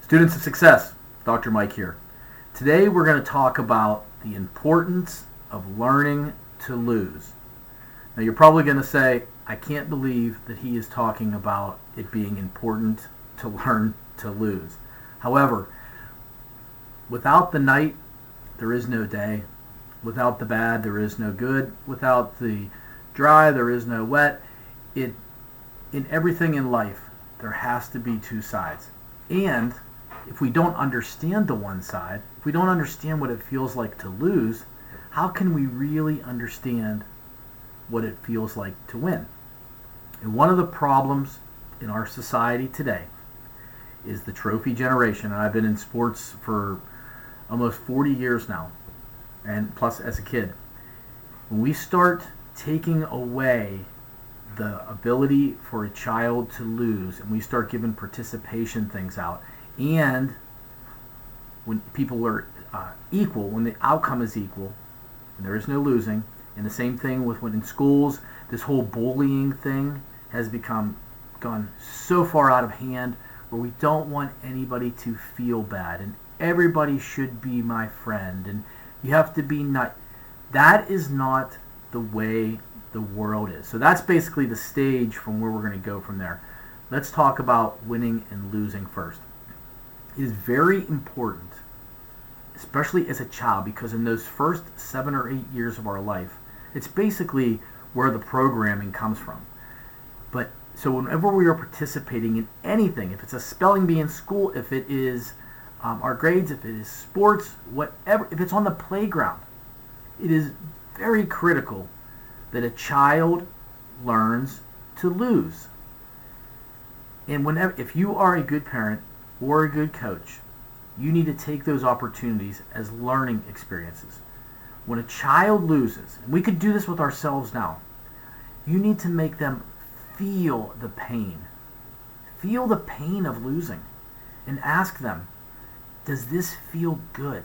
Students of Success, Dr. Mike here. Today we're going to talk about the importance of learning to lose. Now you're probably going to say, I can't believe that he is talking about it being important to learn to lose. However, without the night, there is no day. Without the bad, there is no good. Without the dry, there is no wet. In everything in life, there has to be two sides. And if we don't understand the one side, if we don't understand what it feels like to lose, how can we really understand what it feels like to win? And one of the problems in our society today is the trophy generation. And I've been in sports for almost 40 years now, and plus as a kid. When we start taking away the ability for a child to lose, and we start giving participation things out, and when people are equal, when the outcome is equal, and there is no losing, and the same thing with when in schools, this whole bullying thing has gone so far out of hand where we don't want anybody to feel bad, and everybody should be my friend, and you have to be nice. That is not the way the world is. So that's basically the stage from where we're going to go from there. Let's talk about winning and losing first. It is very important, especially as a child, because in those first 7 or 8 years of our life, it's basically where the programming comes from. But so whenever we are participating in anything, if it's a spelling bee in school, if it is our grades, if it is sports, whatever, if it's on the playground, it is very critical that a child learns to lose. And if you are a good parent or a good coach, you need to take those opportunities as learning experiences. When a child loses, and we could do this with ourselves now, you need to make them feel the pain. Feel the pain of losing. And ask them, does this feel good?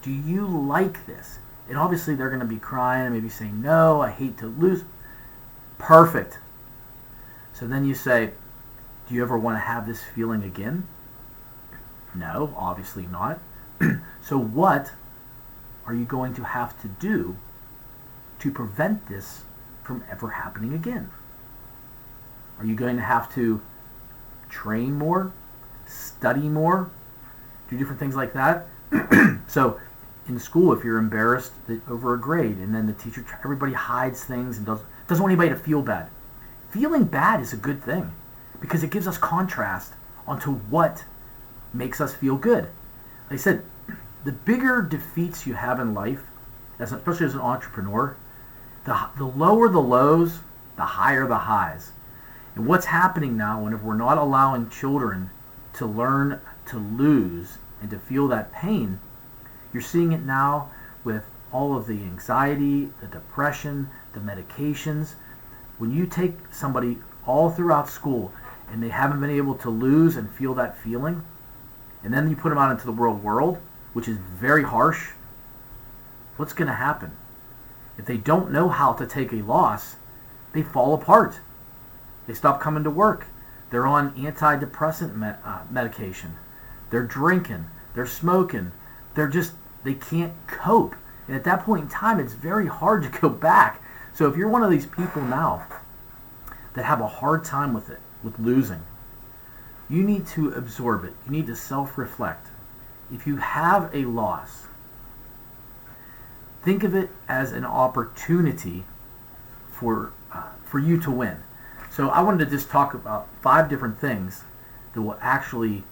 Do you like this? And obviously they're going to be crying and maybe saying, no, I hate to lose. Perfect. So then you say, do you ever want to have this feeling again? No, obviously not. So what are you going to have to do to prevent this from ever happening again? Are you going to have to train more, study more, do different things like that? So in school, if you're embarrassed over a grade and then the teacher, everybody hides things and doesn't want anybody to feel bad. Feeling bad is a good thing because it gives us contrast onto what makes us feel good. Like I said, the bigger defeats you have in life, especially as an entrepreneur, the lower the lows, the higher the highs. And what's happening now, whenever we're not allowing children to learn to lose and to feel that pain, you're seeing it now with all of the anxiety, the depression, the medications. When you take somebody all throughout school and they haven't been able to lose and feel that feeling, and then you put them out into the real world, which is very harsh, what's going to happen? If they don't know how to take a loss, they fall apart. They stop coming to work. They're on antidepressant medication. They're drinking. They're smoking. They can't cope. And at that point in time, it's very hard to go back. So if you're one of these people now that have a hard time with losing, you need to absorb it. You need to self-reflect. If you have a loss, think of it as an opportunity for you to win. So I wanted to just talk about 5 different things that will actually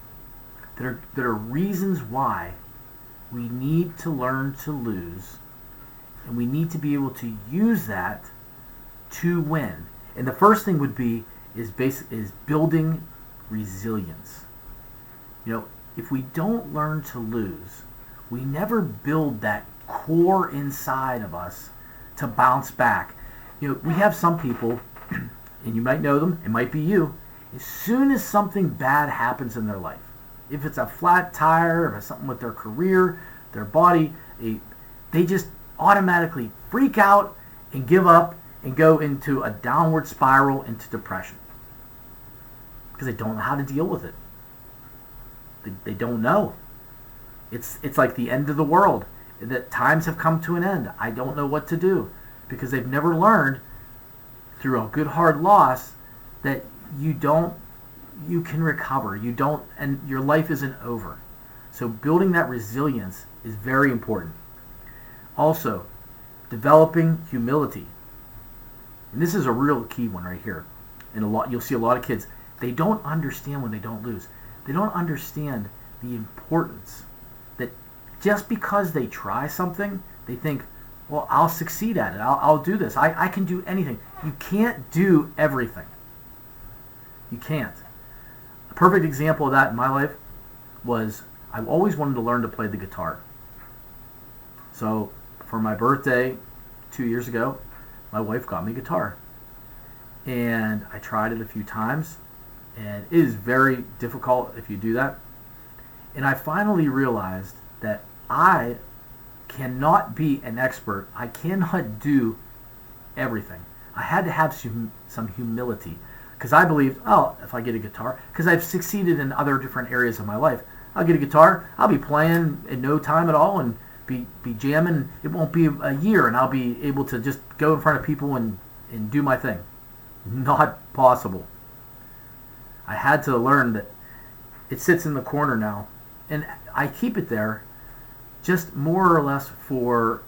that are reasons why we need to learn to lose, and we need to be able to use that to win. And the first thing would be is building resilience. If we don't learn to lose, we never build that core inside of us to bounce back. We have some people, and you might know them, it might be you, as soon as something bad happens in their life, if it's a flat tire or something with their career, their body, they just automatically freak out and give up and go into a downward spiral into depression because they don't know how to deal with it. They don't know. It's like the end of the world. That times have come to an end. I don't know what to do, because they've never learned through a good hard loss that you can recover. You don't, and your life isn't over. So building that resilience is very important. Also, developing humility. And this is a real key one right here. And you'll see a lot of kids, they don't understand when they don't lose. They don't understand the importance that just because they try something, they think, well, I'll succeed at it. I'll do this. I can do anything. You can't do everything. You can't. A perfect example of that in my life was I've always wanted to learn to play the guitar. So for my birthday 2 years ago, my wife got me a guitar. And I tried it a few times, and it is very difficult if you do that. And I finally realized that I cannot be an expert. I cannot do everything. I had to have some humility, because I believed, oh, if I get a guitar, because I've succeeded in other different areas of my life, I'll get a guitar, I'll be playing in no time at all and be jamming. It won't be a year, and I'll be able to just go in front of people and do my thing. Not possible. I had to learn that it sits in the corner now, and I keep it there just more or less for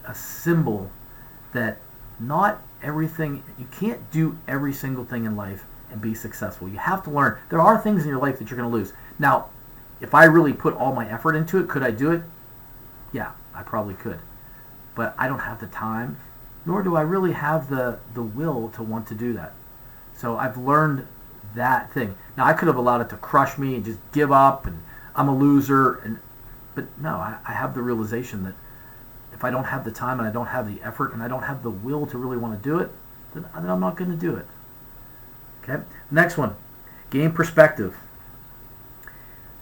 a symbol that not everything, you can't do every single thing in life and be successful. You have to learn. There are things in your life that you're going to lose. Now, if I really put all my effort into it, could I do it? Yeah, I probably could. But I don't have the time, nor do I really have the will to want to do that. So I've learned that thing. Now, I could have allowed it to crush me and just give up, and I'm a loser. But no, I have the realization that if I don't have the time and I don't have the effort and I don't have the will to really want to do it, then I'm not going to do it. Okay? Next one, gain perspective.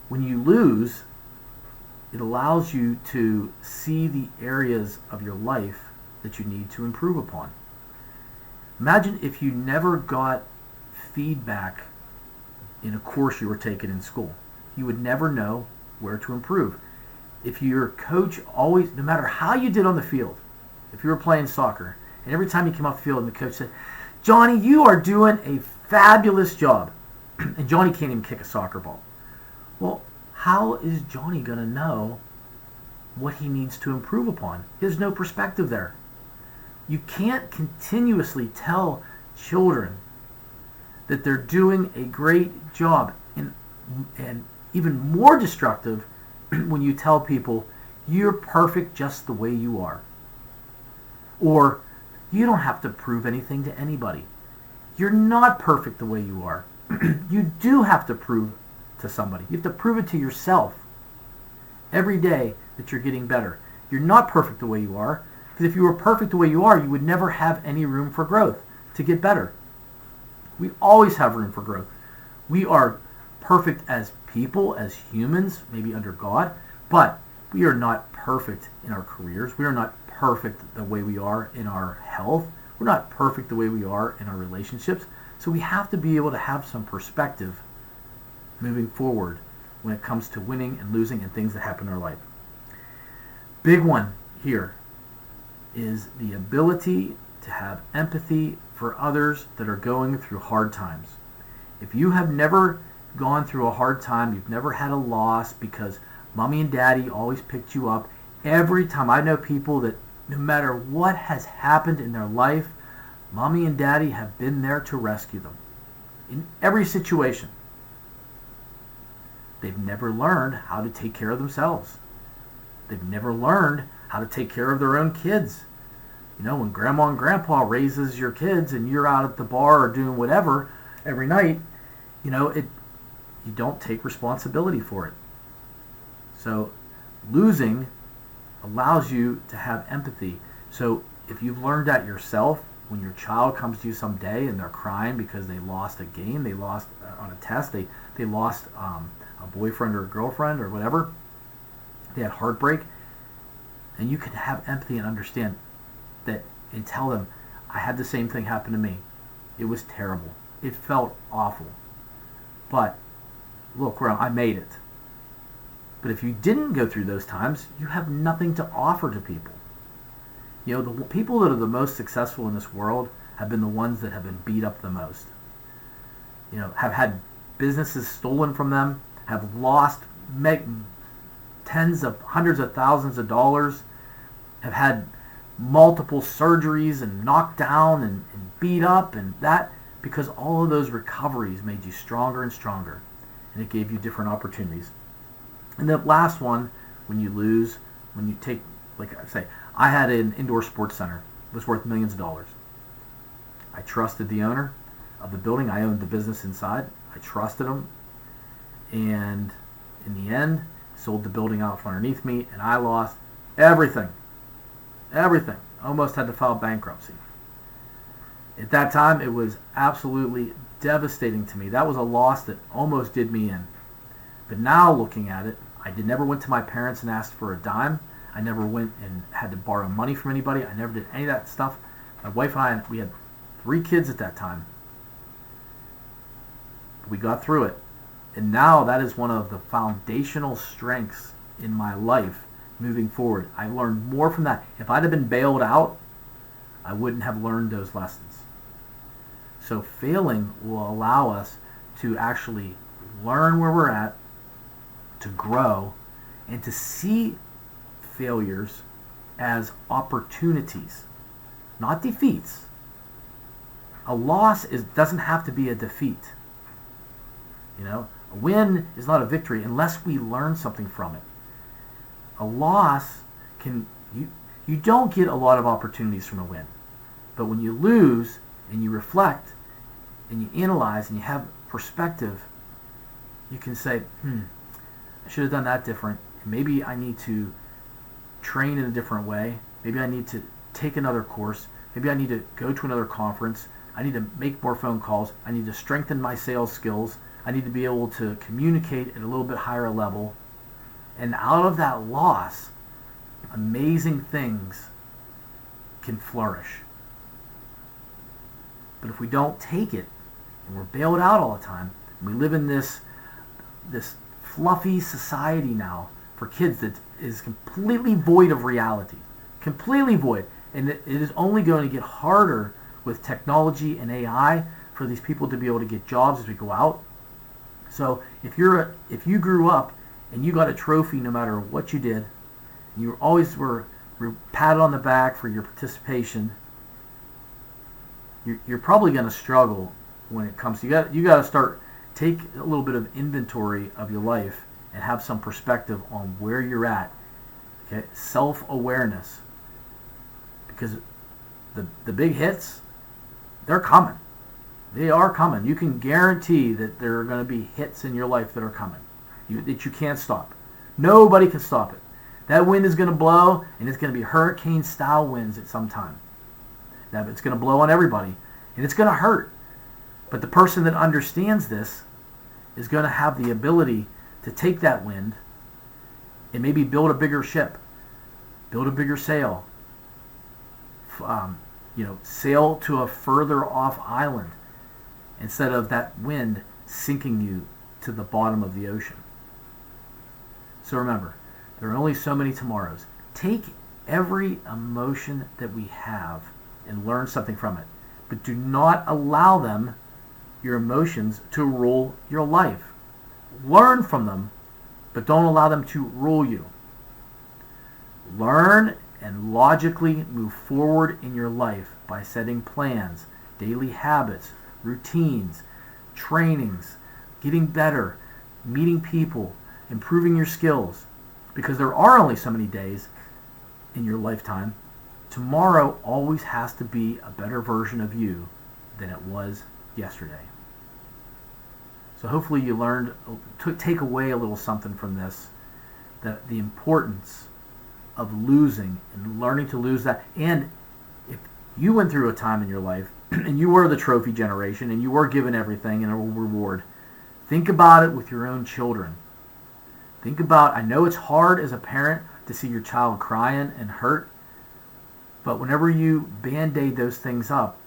When you lose, it allows you to see the areas of your life that you need to improve upon. Imagine if you never got feedback in a course you were taking in school. You would never know where to improve. If your coach always, no matter how you did on the field, if you were playing soccer, and every time you came off the field and the coach said, Johnny, you are doing a fabulous job, and Johnny can't even kick a soccer ball. Well, how is Johnny going to know what he needs to improve upon? There's no perspective there. You can't continuously tell children that they're doing a great job, and even more destructive when you tell people you're perfect just the way you are, or you don't have to prove anything to anybody. You're not perfect the way you are. You do have to prove to somebody. You have to prove it to yourself every day that you're getting better. You're not perfect the way you are, because if you were perfect the way you are, you would never have any room for growth to get better. We always have room for growth. We are perfect as people, as humans, maybe under God, but we are not perfect in our careers. We are not perfect the way we are in our health. We're not perfect the way we are in our relationships. So we have to be able to have some perspective moving forward when it comes to winning and losing and things that happen in our life. Big one here is the ability to have empathy for others that are going through hard times. If you have never gone through a hard time, you've never had a loss because mommy and daddy always picked you up, every time, I know people that no matter what has happened in their life, mommy and daddy have been there to rescue them. In every situation. They've never learned how to take care of themselves. They've never learned how to take care of their own kids. You know, when grandma and grandpa raises your kids and you're out at the bar or doing whatever every night, you know, you don't take responsibility for it. So losing allows you to have empathy. So if you've learned that yourself, when your child comes to you someday and they're crying because they lost a game, they lost on a test, they lost a boyfriend or a girlfriend or whatever, they had heartbreak, and you can have empathy and understand that and tell them, I had the same thing happen to me. It was terrible. It felt awful. But look where I made it. But if you didn't go through those times, you have nothing to offer to people. The people that are the most successful in this world have been the ones that have been beat up the most. Have had businesses stolen from them, have lost tens of hundreds of thousands of dollars, have had multiple surgeries and knocked down and beat up, and that because all of those recoveries made you stronger and stronger, and it gave you different opportunities. And the last one, when you lose, when you take, like I say, I had an indoor sports center. It was worth millions of dollars. I trusted the owner of the building. I owned the business inside. I trusted him. And in the end, sold the building out from underneath me, and I lost everything. Everything. Almost had to file bankruptcy. At that time, it was absolutely devastating to me. That was a loss that almost did me in. But now looking at it, I never went to my parents and asked for a dime. I never went and had to borrow money from anybody. I never did any of that stuff. My wife and I, we had 3 kids at that time. We got through it. And now that is one of the foundational strengths in my life moving forward. I learned more from that. If I'd have been bailed out, I wouldn't have learned those lessons. So failing will allow us to actually learn where we're at, to grow, and to see failures as opportunities, not defeats. A loss doesn't have to be a defeat. A win is not a victory unless we learn something from it. A loss you don't get a lot of opportunities from a win. But when you lose and you reflect and you analyze and you have perspective, you can say, I should have done that different. Maybe I need to train in a different way. Maybe I need to take another course. Maybe I need to go to another conference. I need to make more phone calls. I need to strengthen my sales skills. I need to be able to communicate at a little bit higher level. And out of that loss, amazing things can flourish. But if we don't take it, and we're bailed out all the time, and we live in this fluffy society now for kids that is completely void of reality. Completely void. And it is only going to get harder with technology and AI for these people to be able to get jobs as we go out. So if you grew up and you got a trophy no matter what you did, and you always were patted on the back for your participation, you're probably going to struggle when it comes to you got to start take a little bit of inventory of your life and have some perspective on where you're at. Okay, self-awareness, because the big hits, they're coming. They are coming. You can guarantee that there are going to be hits in your life that are coming that you can't stop. Nobody can stop it. That wind is going to blow, and it's going to be hurricane-style winds at some time. It's going to blow on everybody, and it's going to hurt. But the person that understands this is going to have the ability to take that wind and maybe build a bigger ship, build a bigger sail, sail to a further off island instead of that wind sinking you to the bottom of the ocean. So remember, there are only so many tomorrows. Take every emotion that we have and learn something from it. But do not allow your emotions, to rule your life. Learn from them, but don't allow them to rule you. Learn and logically move forward in your life by setting plans, daily habits, routines, trainings, getting better, meeting people, improving your skills. Because there are only so many days in your lifetime. Tomorrow always has to be a better version of you than it was yesterday. So hopefully you learned, take away a little something from this, that the importance of losing and learning to lose that. And if you went through a time in your life and you were the trophy generation and you were given everything and a reward, think about it with your own children. Think about, I know it's hard as a parent to see your child crying and hurt, but whenever you band-aid those things up,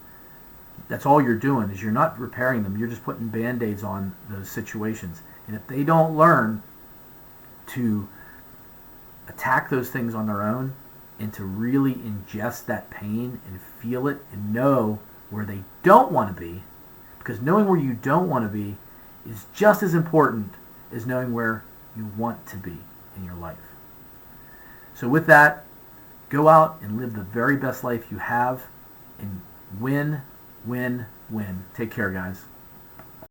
that's all you're doing, is you're not repairing them. You're just putting band-aids on those situations. And if they don't learn to attack those things on their own and to really ingest that pain and feel it and know where they don't want to be, because knowing where you don't want to be is just as important as knowing where you want to be in your life. So with that, go out and live the very best life you have and win, win, win. Take care, guys.